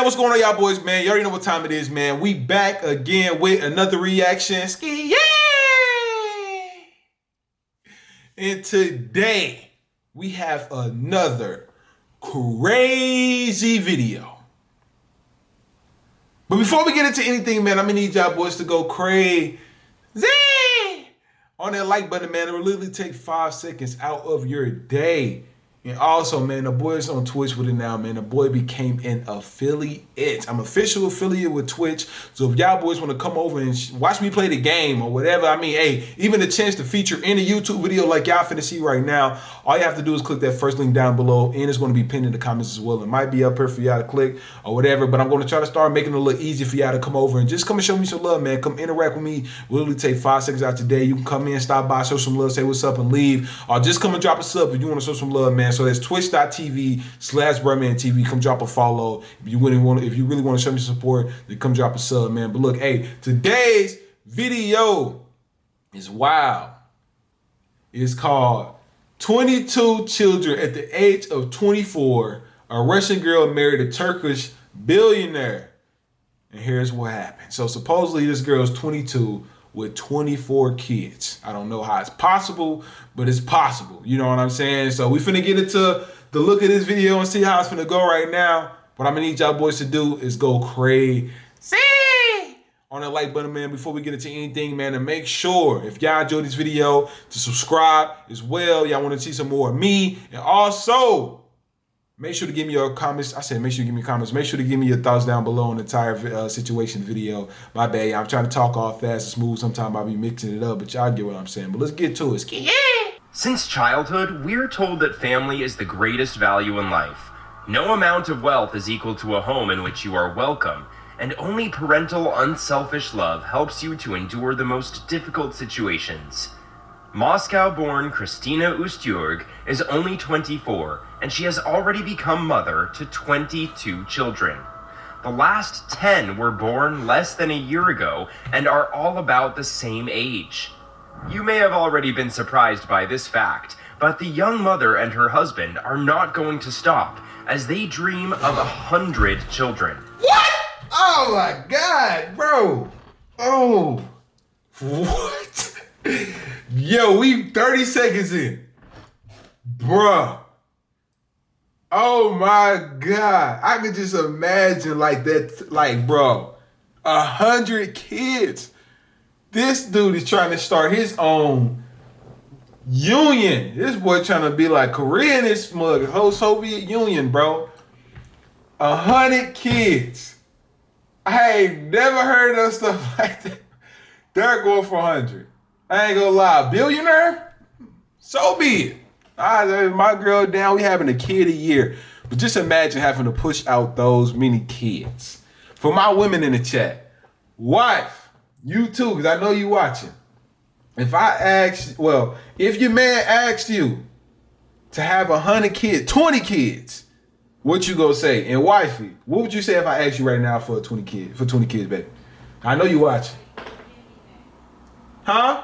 what's going on, y'all boys, man? You already know what time it is, man. We back again with another reaction. Ski, yeah! And today, we have another crazy video. But before we get into anything, man, I'm gonna need y'all boys to go crazy on that like button, man. It will literally take 5 seconds out of your day. And also, man, the boy's on Twitch with it now, man. The boy became an affiliate. I'm official affiliate with Twitch. So if y'all boys want to come over and watch me play the game or whatever, I mean, hey, even a chance to feature in a YouTube video like y'all finna see right now, all you have to do is click that first link down below, and it's going to be pinned in the comments as well. It might be up here for y'all to click or whatever, but I'm going to try to start making it a little easier for y'all to come over and just come and show me some love, man. Come interact with me. We'll literally take 5 seconds out today. You can come in, stop by, show some love, say what's up, and leave. Or just come and drop a sub if you want to show some love, man. So that's twitch.tv/Bruhmantv. Come drop a follow. If you really want to show me support, then come drop a sub, man. But look, hey, today's video is wild. It's called 22 Children at the Age of 24. A Russian girl married a Turkish billionaire. And here's what happened. So supposedly this girl is 22 with 24 kids. I don't know how it's possible, but it's possible. You know what I'm saying? So we finna get into the look of this video and see how it's finna go right now. What I'm gonna need y'all boys to do is go crazy on that like button, man, before we get into anything, man. And make sure, if y'all enjoyed this video, to subscribe as well. Y'all wanna see some more of me. And also, make sure to give me your comments. I said make sure you give me comments. Make sure to give me your thoughts down below on the entire situation video. My bad. I'm trying to talk all fast and smooth. Sometimes I'll be mixing it up, but y'all get what I'm saying. But let's get to it. Yeah. Since childhood, we're told that family is the greatest value in life. No amount of wealth is equal to a home in which you are welcome, and only parental unselfish love helps you to endure the most difficult situations. Moscow-born 𝐒𝐤𝐤𝐿 is only 24, and she has already become mother to 22 children. The last 10 were born less than a year ago and are all about the same age. You may have already been surprised by this fact, but the young mother and her husband are not going to stop as they dream of 100 children. What? Oh my God, bro. Oh, what? Yo, we 30 seconds in. Bruh. Oh my God. I could just imagine like that, like, bro, 100 kids. This dude is trying to start his own union. This boy trying to be like Korea in this mug, whole Soviet Union, bro. 100 kids. I ain't never heard of stuff like that. They're going for 100. I ain't gonna lie, billionaire? So be it. My girl down, we having a kid a year. But just imagine having to push out those many kids. For my women in the chat, wife, you too, because I know you watching. If your man asked you to have 100 kids, 20 kids, what you gonna say? And wifey, what would you say if I asked you right now for 20 kids, baby? I know you watching. Huh?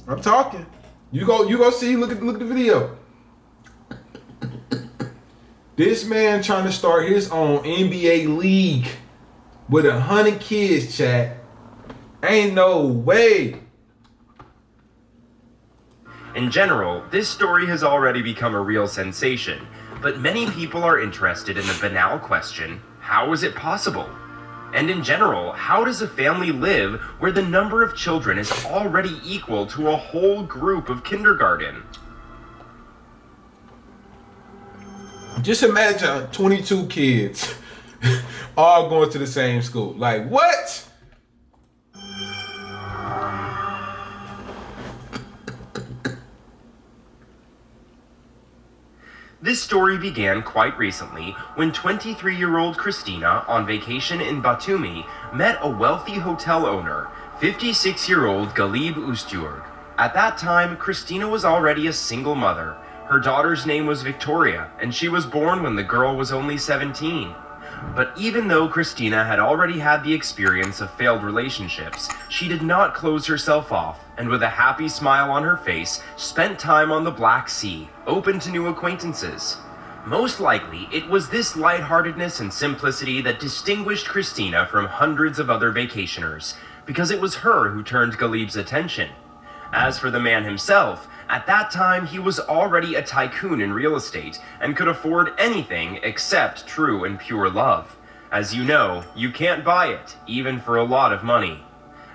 I'm talking. You go see, look at the video. This man trying to start his own NBA league with 100 kids, chat. Ain't no way. In general, this story has already become a real sensation, but many people are interested in the banal question, how is it possible? And in general, how does a family live where the number of children is already equal to a whole group of kindergarten? Just imagine 22 kids all going to the same school. Like, what? This story began quite recently when 23-year-old Christina, on vacation in Batumi, met a wealthy hotel owner, 56-year-old 𝐒𝐤𝐤𝐿. At that time, Christina was already a single mother. Her daughter's name was Victoria, and she was born when the girl was only 17. But even though Christina had already had the experience of failed relationships, she did not close herself off, and with a happy smile on her face, spent time on the Black Sea, open to new acquaintances. Most likely, it was this lightheartedness and simplicity that distinguished Christina from hundreds of other vacationers, because it was her who turned 𝐒𝐤𝐤𝐵's attention. As for the man himself, at that time he was already a tycoon in real estate and could afford anything except true and pure love. As you know, you can't buy it, even for a lot of money.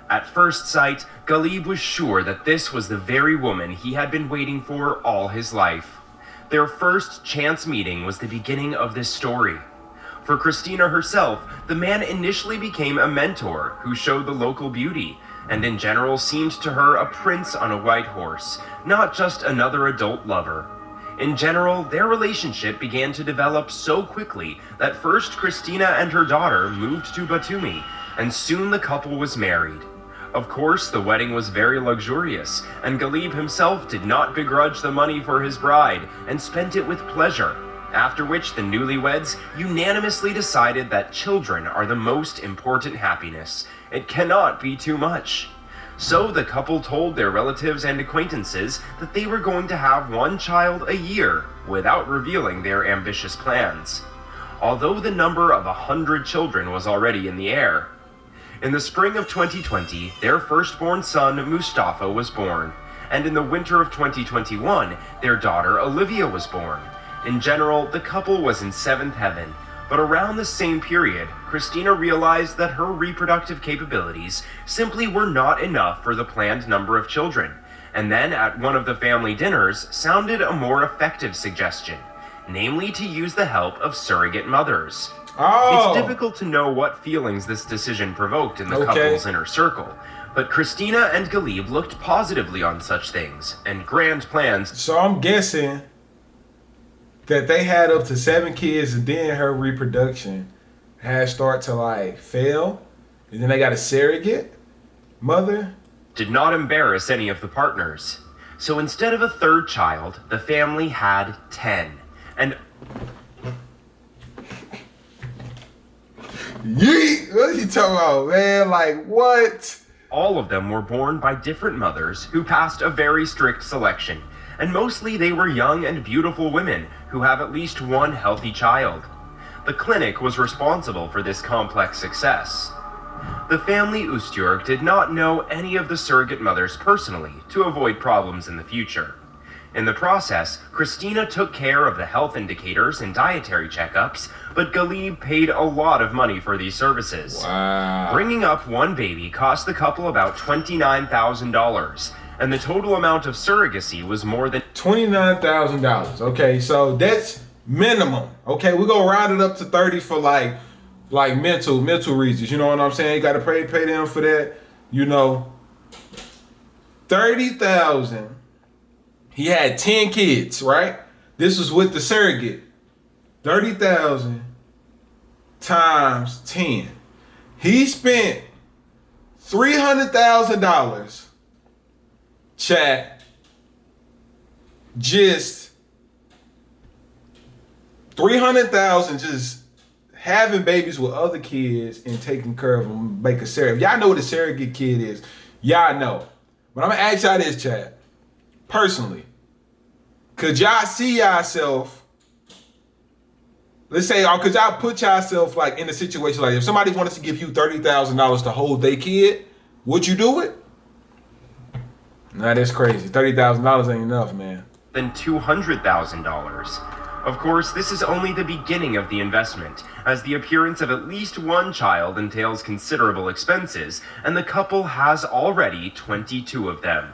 At first sight, 𝐒𝐤𝐤𝐵 was sure that this was the very woman he had been waiting for all his life. Their first chance meeting was the beginning of this story. For Christina herself, the man initially became a mentor who showed the local beauty, and in general seemed to her a prince on a white horse, not just another adult lover. In general, their relationship began to develop so quickly that first Christina and her daughter moved to Batumi, and soon the couple was married. Of course, the wedding was very luxurious, and 𝐒𝐤𝐵 himself did not begrudge the money for his bride and spent it with pleasure, after which the newlyweds unanimously decided that children are the most important happiness. It cannot be too much. So the couple told their relatives and acquaintances that they were going to have one child a year without revealing their ambitious plans. Although the number of 100 children was already in the air. In the spring of 2020, their firstborn son, Mustafa, was born, and in the winter of 2021, their daughter, Olivia, was born. In general, the couple was in seventh heaven, but around the same period, Christina realized that her reproductive capabilities simply were not enough for the planned number of children, and then at one of the family dinners sounded a more effective suggestion, namely to use the help of surrogate mothers. Oh. It's difficult to know what feelings this decision provoked in the couple's inner circle, but Christina and 𝐒𝐤𝐵 looked positively on such things, and grand plans. So I'm guessing that they had up to 7 kids, and then her reproduction had start to like fail, and then they got a surrogate mother. Did not embarrass any of the partners. So instead of a third child, the family had 10. And Yeet! What are you talking about, man? Like, what? all of them were born by different mothers who passed a very strict selection, and mostly they were young and beautiful women who have at least one healthy child. The clinic was responsible for this complex success. The family 𝐒𝐤𝐤𝐵 did not know any of the surrogate mothers personally to avoid problems in the future. In the process, Christina took care of the health indicators and dietary checkups, but 𝐒𝐤𝐵 paid a lot of money for these services. Wow. Bringing up one baby cost the couple about $29,000, and the total amount of surrogacy was more than $29,000. Okay, so that's minimum. Okay, we're gonna round it up to 30 for like mental reasons. You know what I'm saying? You gotta pay them for that. You know, 30,000. He had 10 kids, right? This was with the surrogate. 30,000 times 10. He spent $300,000. Chat. Just 300,000 just having babies with other kids and taking care of them, make a surrogate. Y'all know what a surrogate kid is. Y'all know. But I'm gonna ask y'all this, chat. Personally, could y'all see yourself, let's say, or could y'all put yourself like in a situation like if somebody wanted to give you $30,000 to hold their kid, would you do it? Nah, that's crazy. $30,000 ain't enough, man. than $200,000. Of course, this is only the beginning of the investment, as the appearance of at least one child entails considerable expenses, and the couple has already 22 of them.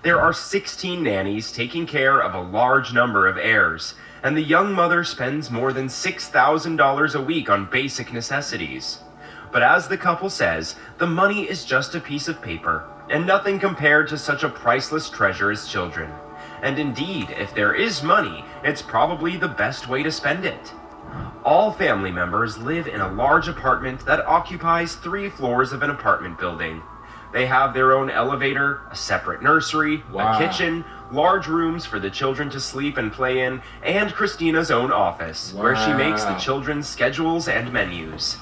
There are 16 nannies taking care of a large number of heirs, and the young mother spends more than $6,000 a week on basic necessities. But as the couple says, the money is just a piece of paper, and nothing compared to such a priceless treasure as children. And indeed, if there is money, it's probably the best way to spend it. All family members live in a large apartment that occupies 3 floors of an apartment building. They have their own elevator, a separate nursery, Wow. a kitchen, large rooms for the children to sleep and play in, and Christina's own office, where she makes the Wow. children's schedules and menus.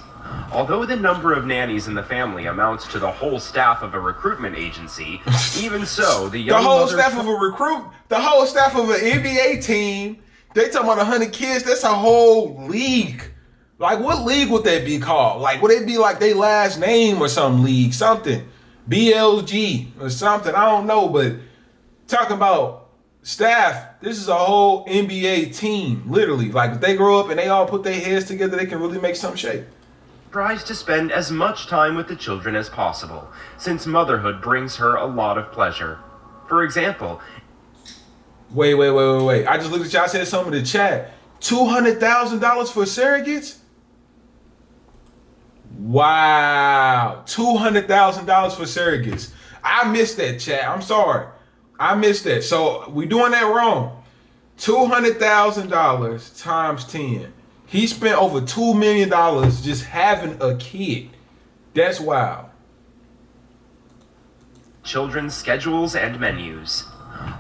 Although the number of nannies in the family amounts to the whole staff of a recruitment agency, even so, the young The whole mother staff of a recruit, the whole staff of an NBA team They talking about 100 kids. That's a whole league. Like, what league would that be called? Like, would it be like their last name or some league? Something. BLG or something. I don't know, but talking about staff, this is a whole NBA team, literally. Like, if they grow up and they all put their heads together, they can really make some shape. Tries to spend as much time with the children as possible, since motherhood brings her a lot of pleasure. For example, Wait. I just looked at y'all, said something in the chat. $200,000 for surrogates? Wow. $200,000 for surrogates. I missed that, chat. I'm sorry. I missed that. So we doing that wrong. $200,000 times 10. He spent over $2 million just having a kid. That's wild. children's schedules and menus.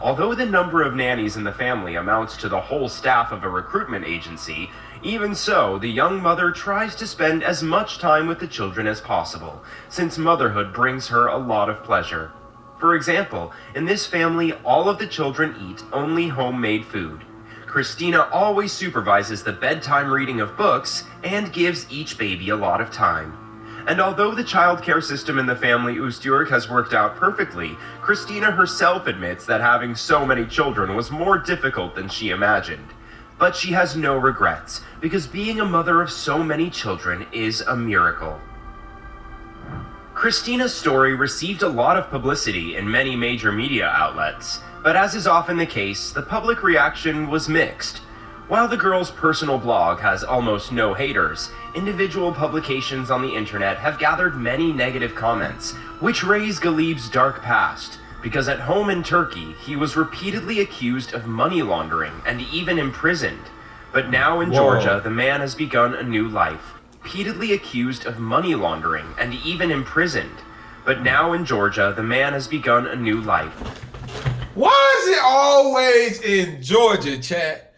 Although the number of nannies in the family amounts to the whole staff of a recruitment agency, even so, the young mother tries to spend as much time with the children as possible, since motherhood brings her a lot of pleasure. For example, in this family, all of the children eat only homemade food. Christina always supervises the bedtime reading of books and gives each baby a lot of time. And although the child care system in the family 𝐒𝐤𝐤𝐞 has worked out perfectly, Christina herself admits that having so many children was more difficult than she imagined. But she has no regrets, because being a mother of so many children is a miracle. Christina's story received a lot of publicity in many major media outlets, but as is often the case, the public reaction was mixed. While the girl's personal blog has almost no haters, individual publications on the internet have gathered many negative comments, which raise 𝐒𝐤𝐤𝐵's dark past, because at home in Turkey, he was repeatedly accused of money laundering and even imprisoned. But now in Georgia, the man has begun a new life. Repeatedly accused of money laundering and even imprisoned. But now in Georgia, the man has begun a new life. Why is it always in Georgia, chat?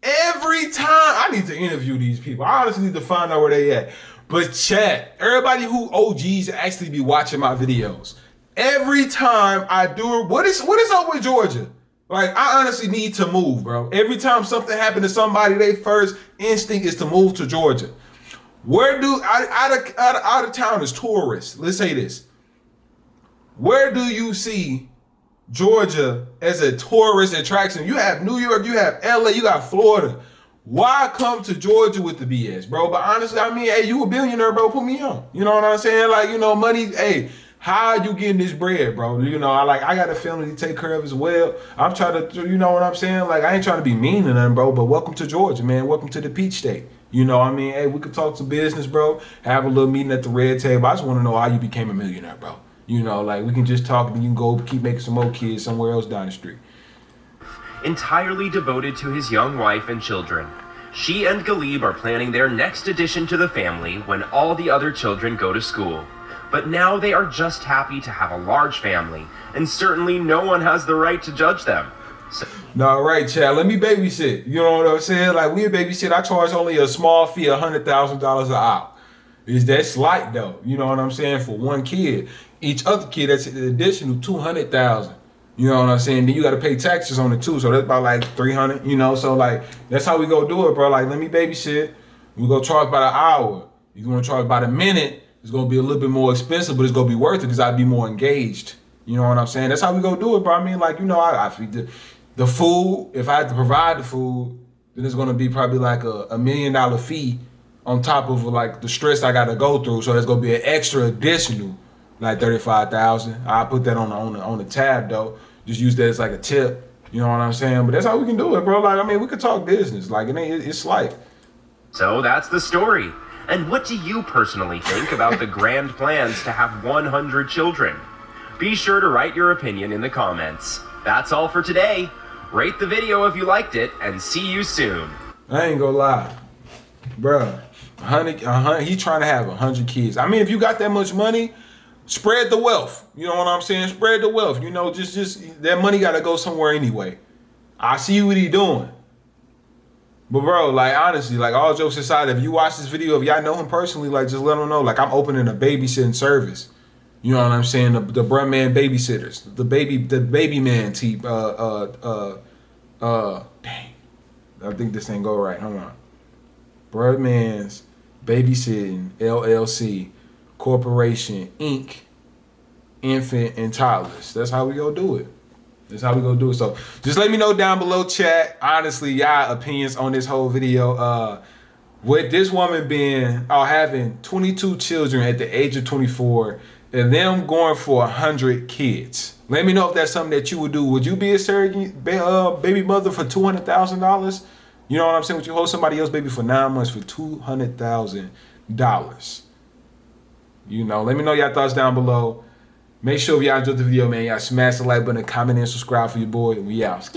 Every time, I need to interview these people. I honestly need to find out where they at. But chat, everybody who OGs actually be watching my videos. Every time I do it, what is up with Georgia? Like, I honestly need to move, bro. Every time something happened to somebody, their first instinct is to move to Georgia. Where do, out of town is tourists. Let's say this. Where do you see Georgia as a tourist attraction? You have New York, you have LA, you got Florida. Why come to Georgia with the BS, bro? But honestly, I mean, hey, you a billionaire, bro, put me on. You know what I'm saying? Like, you know, money, hey, how are you getting this bread, bro? You know, I got a family to take care of as well. I'm trying to, you know what I'm saying? Like, I ain't trying to be mean to nothing, bro, but welcome to Georgia, man. Welcome to the Peach State. You know what I mean? Hey, we could talk some business, bro. Have a little meeting at the red table. I just want to know how you became a millionaire, bro. You know, like, we can just talk and you can go keep making some more kids somewhere else down the street. Entirely devoted to his young wife and children. She and 𝐒𝐤𝐤𝐵 are planning their next addition to the family when all the other children go to school. But now they are just happy to have a large family, and certainly no one has the right to judge them. No, right, Chad. Let me babysit. You know what I'm saying? Like, we a babysit. I charge only a small fee, $100,000 an hour. Is that slight though? You know what I'm saying? For one kid, each other kid that's an additional $200,000. You know what I'm saying? Then you got to pay taxes on it too, so that's about like $300. You know, so like that's how we go do it, bro. Like, let me babysit. We go charge by the hour. You gonna charge by the minute? It's gonna be a little bit more expensive, but it's gonna be worth it because I'd be more engaged. You know what I'm saying? That's how we go do it, bro. I mean, like, you know, I feed the food. If I have to provide the food, then it's gonna be probably like a $1 million fee on top of like the stress I gotta go through. So there's gonna be an extra additional like $35,000. I'll put that on the tab though. Just use that as like a tip. You know what I'm saying? But that's how we can do it, bro. Like, I mean, we could talk business. Like, it's life. So that's the story. And what do you personally think about the grand plans to have 100 children? Be sure to write your opinion in the comments. That's all for today. Rate the video if you liked it, and see you soon. I ain't gonna lie, bruh. 100, he trying to have 100 kids. I mean, if you got that much money, spread the wealth. You know what I'm saying? Spread the wealth. You know, just that money gotta go somewhere anyway. I see what he doing. But bro, like, honestly, like, all jokes aside, if you watch this video, if y'all know him personally, like, just let him know, like, I'm opening a babysitting service. You know what I'm saying? The Bruhmantv babysitters, the baby man team. Dang, I think this ain't go right. Hold on. Bruhmantv Babysitting LLC Corporation Inc. Infant and Toddlers. That's how we gonna do it. That's how we gonna do it. So just let me know down below, chat. Honestly, y'all opinions on this whole video. With this woman being having 22 children at the age of 24 and them going for 100 kids. Let me know if that's something that you would do. Would you be a surrogate baby mother for $200,000? You know what I'm saying? Would you hold somebody else baby for 9 months for $200,000? You know, let me know your thoughts down below. Make sure if y'all enjoyed the video, man, y'all smash the like button, comment, and subscribe for your boy. We out.